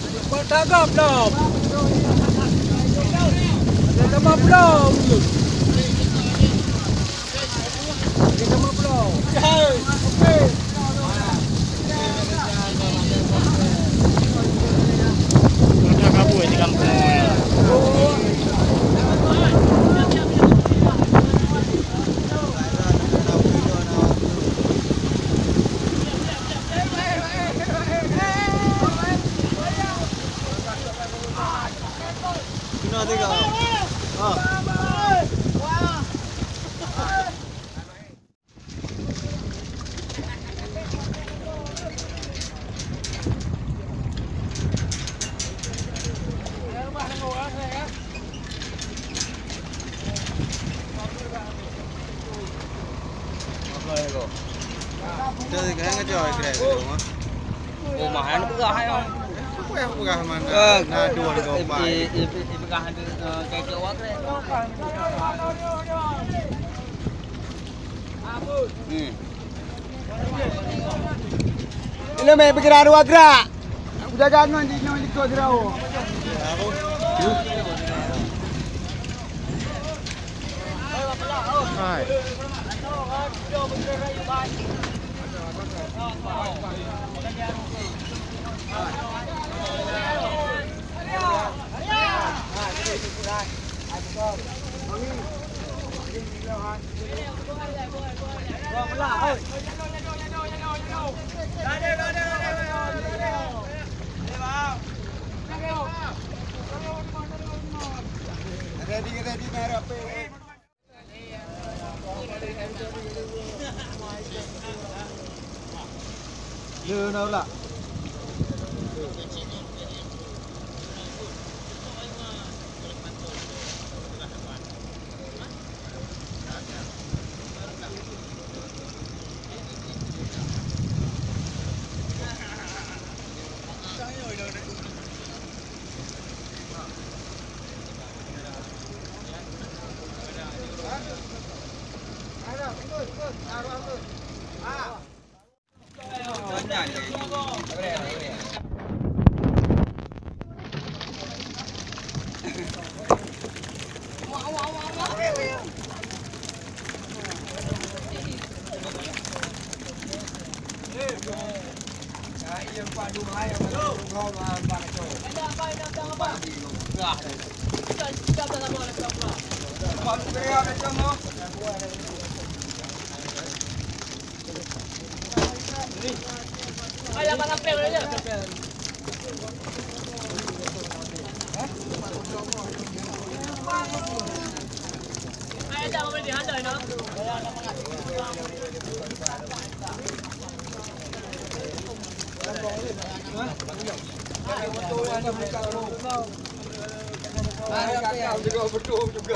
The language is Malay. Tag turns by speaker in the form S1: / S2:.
S1: belum. Tangkap belum. Ada tambah belum. Ada tambah belum. Okey.
S2: Dah kabur di kampung.
S3: Sino tiga? Jadi kaya ngejoy kira gitu.
S2: Oh, mahal pegah ai không?
S3: Pegah mana? Nah, dua di gombai.
S2: Pegah kayak awak kre.
S1: Ini mai bergerak dua gerak. Udah jangan di kau dirau.
S3: Hai. Ready merah pe. Đưa đâu là
S2: Ay, mana pel aja. Ay, dah mau dihandai no.
S1: Ada juga berdua juga.